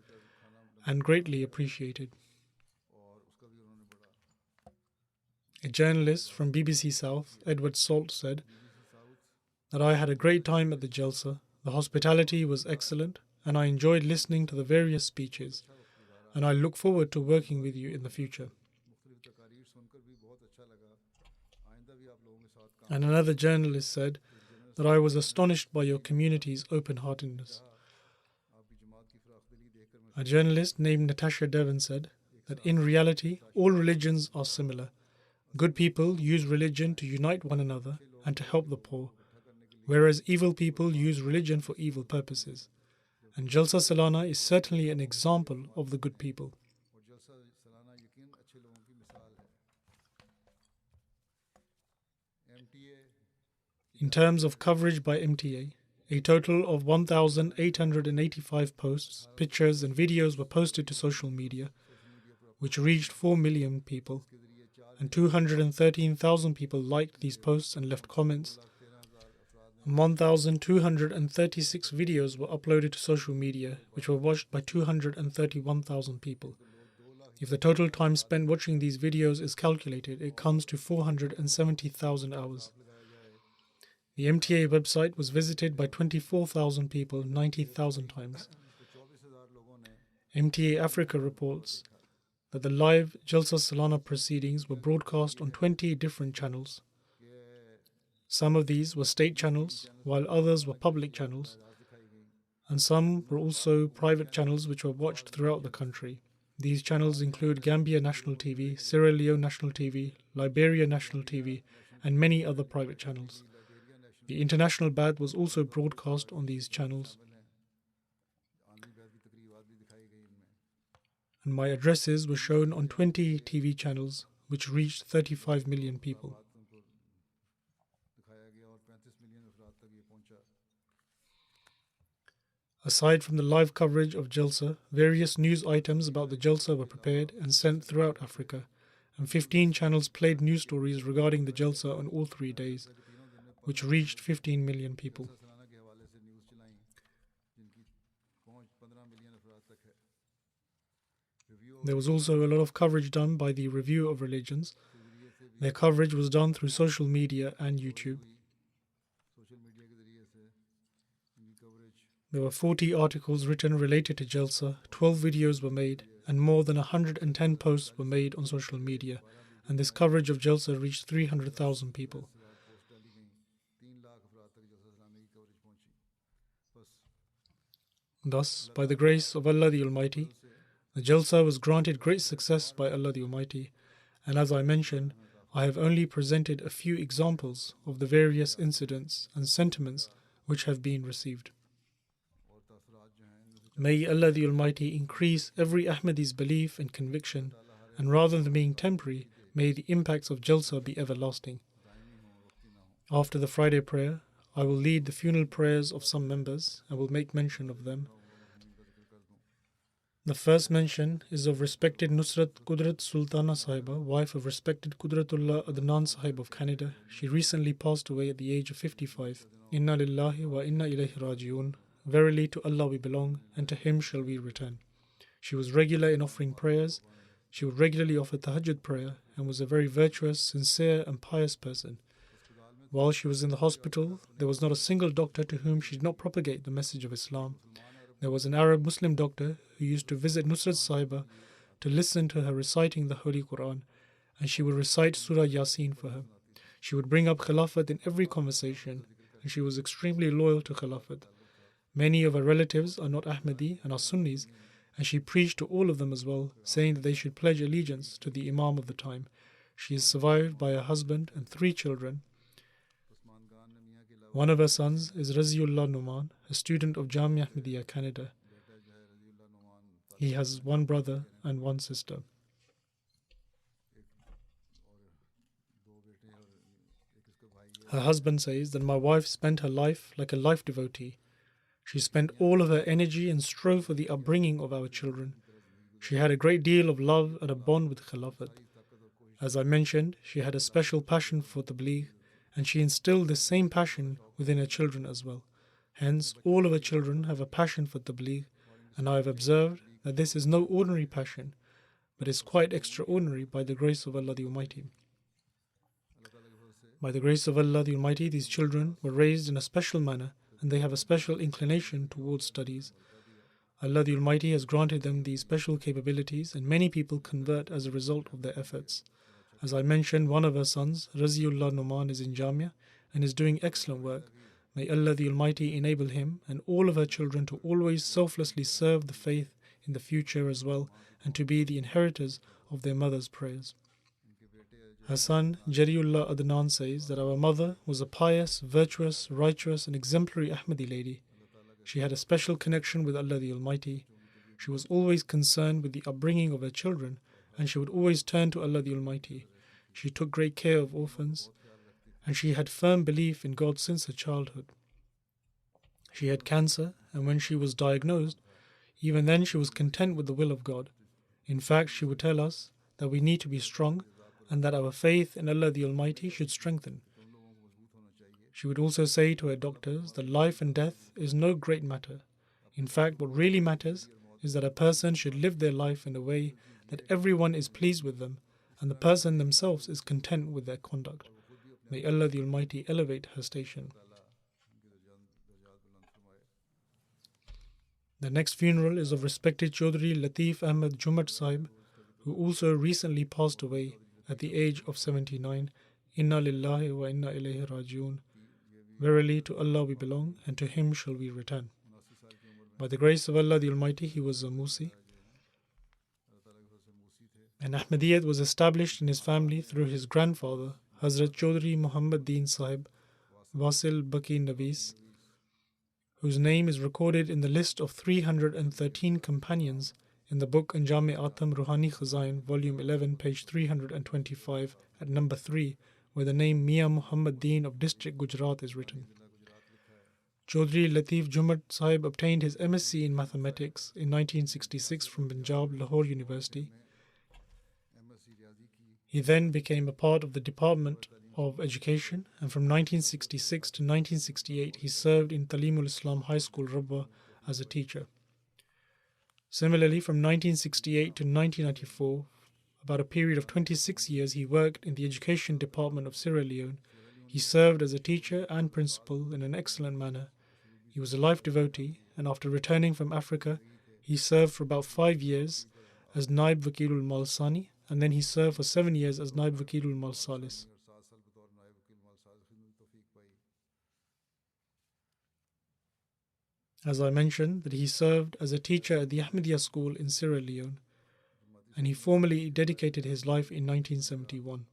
and greatly appreciated. A journalist from BBC South, Edward Salt, said that I had a great time at the Jalsa, the hospitality was excellent, and I enjoyed listening to the various speeches, and I look forward to working with you in the future. And another journalist said that I was astonished by your community's open-heartedness. A journalist named Natasha Devon said that in reality, all religions are similar. Good people use religion to unite one another and to help the poor, whereas evil people use religion for evil purposes. And Jalsa Salana is certainly an example of the good people. In terms of coverage by MTA, a total of 1,885 posts, pictures and videos were posted to social media, which reached 4 million people, and 213,000 people liked these posts and left comments. 1,236 videos were uploaded to social media, which were watched by 231,000 people. If the total time spent watching these videos is calculated, it comes to 470,000 hours. The MTA website was visited by 24,000 people 90,000 times. MTA Africa reports that the live Jalsa Salana proceedings were broadcast on 20 different channels. Some of these were state channels, while others were public channels, and some were also private channels which were watched throughout the country. These channels include Gambia National TV, Sierra Leone National TV, Liberia National TV, and many other private channels. The international Baath was also broadcast on these channels. And my addresses were shown on 20 TV channels, which reached 35 million people. Aside from the live coverage of Jalsa, various news items about the Jalsa were prepared and sent throughout Africa, and 15 channels played news stories regarding the Jalsa on all 3 days, which reached 15 million people. There was also a lot of coverage done by the Review of Religions. Their coverage was done through social media and YouTube. There were 40 articles written related to Jalsa, 12 videos were made, and more than 110 posts were made on social media, and this coverage of Jalsa reached 300,000 people. Thus, by the grace of Allah the Almighty, the Jalsa was granted great success by Allah the Almighty, and as I mentioned, I have only presented a few examples of the various incidents and sentiments which have been received. May Allah the Almighty increase every Ahmadi's belief and conviction, and rather than being temporary, may the impacts of Jalsa be everlasting. After the Friday prayer, I will lead the funeral prayers of some members and will make mention of them. The first mention is of respected Nusrat Qudrat Sultana Sahiba, wife of respected Qudratullah Adnan Sahib of Canada. She recently passed away at the age of 55. Inna lillahi wa inna ilayhi raji'un. Verily to Allah we belong, and to Him shall we return. She was regular in offering prayers. She would regularly offer tahajjud prayer and was a very virtuous, sincere, and pious person. While she was in the hospital, there was not a single doctor to whom she did not propagate the message of Islam. There was an Arab Muslim doctor who used to visit Nusrat Sahiba to listen to her reciting the Holy Quran, and she would recite Surah Yasin for her. She would bring up Khilafat in every conversation, and she was extremely loyal to Khilafat. Many of her relatives are not Ahmadi and are Sunnis, and she preached to all of them as well, saying that they should pledge allegiance to the Imam of the time. She is survived by her husband and 3 children. One of her sons is Raziullah Numan, a student of Jamia Ahmadiyya, Canada. He has 1 brother and 1 sister. Her husband says that my wife spent her life like a life devotee. She spent all of her energy and strove for the upbringing of our children. She had a great deal of love and a bond with Khilafat. As I mentioned, she had a special passion for Tabligh, and she instilled this same passion within her children as well. Hence, all of her children have a passion for Tabligh, and I have observed that this is no ordinary passion, but is quite extraordinary by the grace of Allah the Almighty. By the grace of Allah the Almighty, these children were raised in a special manner, and they have a special inclination towards studies. Allah the Almighty has granted them these special capabilities, and many people convert as a result of their efforts. As I mentioned, one of her sons, Raziullah Numan, is in Jamia and is doing excellent work. May Allah the Almighty enable him and all of her children to always selflessly serve the faith in the future as well, and to be the inheritors of their mother's prayers. Her son, Jariullah Adnan, says that our mother was a pious, virtuous, righteous, and exemplary Ahmadi lady. She had a special connection with Allah the Almighty. She was always concerned with the upbringing of her children, and she would always turn to Allah the Almighty. She took great care of orphans, and she had firm belief in God since her childhood. She had cancer, and when she was diagnosed, even then she was content with the will of God. In fact, she would tell us that we need to be strong, and that our faith in Allah the Almighty should strengthen. She would also say to her doctors that life and death is no great matter. In fact, what really matters is that a person should live their life in a way that everyone is pleased with them, and the person themselves is content with their conduct. May Allah the Almighty elevate her station. The next funeral is of respected Chaudhry Latif Ahmed Jumat Sahib, who also recently passed away at the age of 79. Inna lillahi wa inna ilayhi raji'un. Verily to Allah we belong, and to Him shall we return. By the grace of Allah the Almighty, he was a Musi. And Ahmadiyyat was established in his family through his grandfather, Hazrat Chaudhry Muhammad Deen Sahib, Wasil Baki Navis, whose name is recorded in the list of 313 companions in the book Anjam-e Atam Ruhani Khazain, volume 11, page 325, at number 3, where the name Mia Muhammad Deen of district Gujarat is written. Chaudhry Latif Jumat Sahib obtained his MSc in mathematics in 1966 from Punjab Lahore University. He then became a part of the Department of Education, and from 1966 to 1968 he served in Talimul Islam High School, Rabwa, as a teacher. Similarly, from 1968 to 1994, about a period of 26 years, he worked in the Education Department of Sierra Leone. He served as a teacher and principal in an excellent manner. He was a life devotee, and after returning from Africa, he served for about 5 years as Naib Vakilul Mal Sani, and then he served for 7 years as Naib Vakilul Mal Salis. As I mentioned, that he served as a teacher at the Ahmadiyya school in Sierra Leone, and he formally dedicated his life in 1971.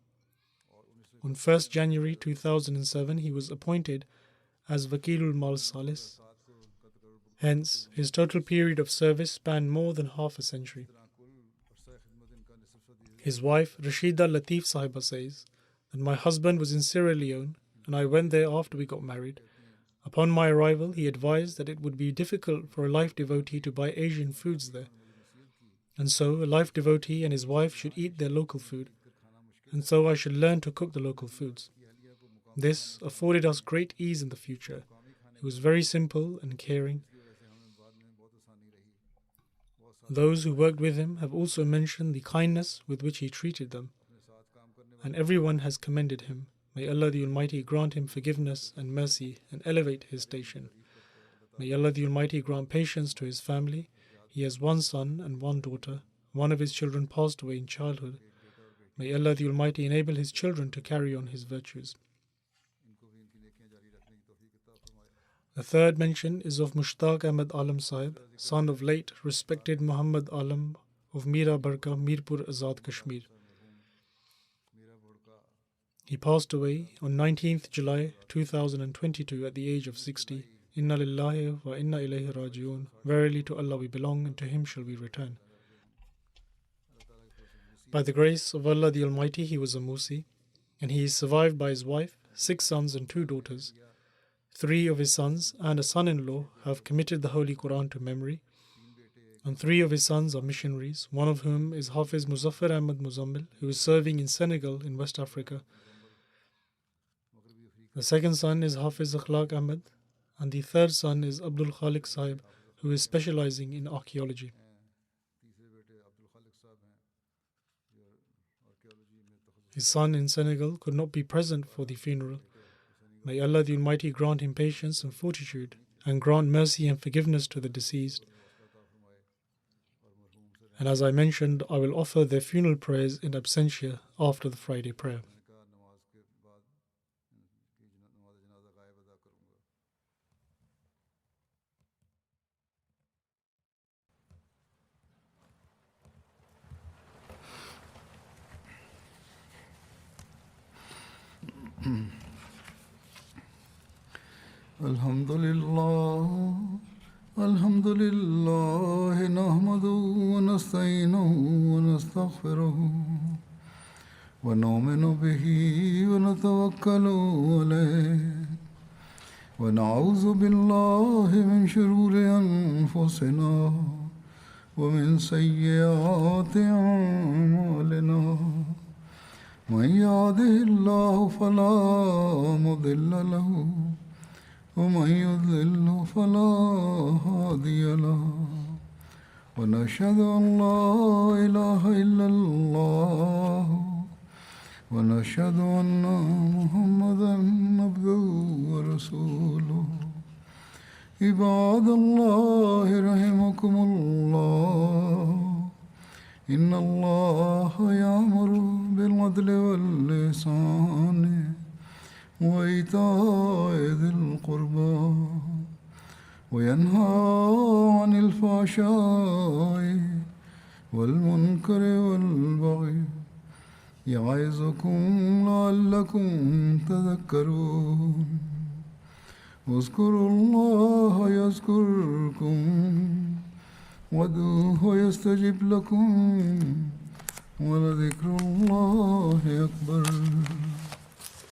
On 1st January 2007, he was appointed as Vakilul Mal Salis. Hence, his total period of service spanned more than half a century. His wife, Rashida Latif Sahiba, says that my husband was in Sierra Leone and I went there after we got married. Upon my arrival, he advised that it would be difficult for a life devotee to buy Asian foods there. And so a life devotee and his wife should eat their local food. And so I should learn to cook the local foods. This afforded us great ease in the future. He was very simple and caring. Those who worked with him have also mentioned the kindness with which he treated them. And everyone has commended him. May Allah the Almighty grant him forgiveness and mercy and elevate his station. May Allah the Almighty grant patience to his family. He has one son and one daughter. One of his children passed away in childhood. May Allah the Almighty enable his children to carry on his virtues. The third mention is of Mushtaq Ahmad Alam Sahib, son of late respected Muhammad Alam of Mira Barka, Mirpur, Azad, Kashmir. He passed away on 19th July 2022 at the age of 60. Inna lillahi wa inna ilayhi raji'un. Verily to Allah we belong and to Him shall we return. By the grace of Allah the Almighty, he was a Musi, and he is survived by his wife, 6 sons and 2 daughters. 3 of his sons and a son-in-law have committed the Holy Quran to memory, and 3 of his sons are missionaries, one of whom is Hafiz Muzaffar Ahmad Muzammil, who is serving in Senegal in West Africa. The second son is Hafiz Akhlaq Ahmad, and the third son is Abdul Khalik Sahib, who is specializing in archaeology. His son in Senegal could not be present for the funeral. May Allah the Almighty grant him patience and fortitude, and grant mercy and forgiveness to the deceased. And as I mentioned, I will offer their funeral prayers in absentia after the Friday prayer. الحمد لله نحمده ونستعينه ونستغفره ونؤمن به ونتوكل عليه ونعوذ بالله من شرور أنفسنا ومن سيئات أعمالنا من يهده الله فلا مضل له ومن يضلل فلا هادي له ونشهد أن لا إله إلا الله ونشهد أن محمدا عبده ورسوله عباد الله رحمكم الله إن الله يأمر بالعدل والإحسان وإيتاء ذي القربى وينهى عن الفحشاء والمنكر والبغي يعظكم لعلكم تذكرون اذكروا الله يذكركم وادعوه يستجب لكم ولذكر الله أكبر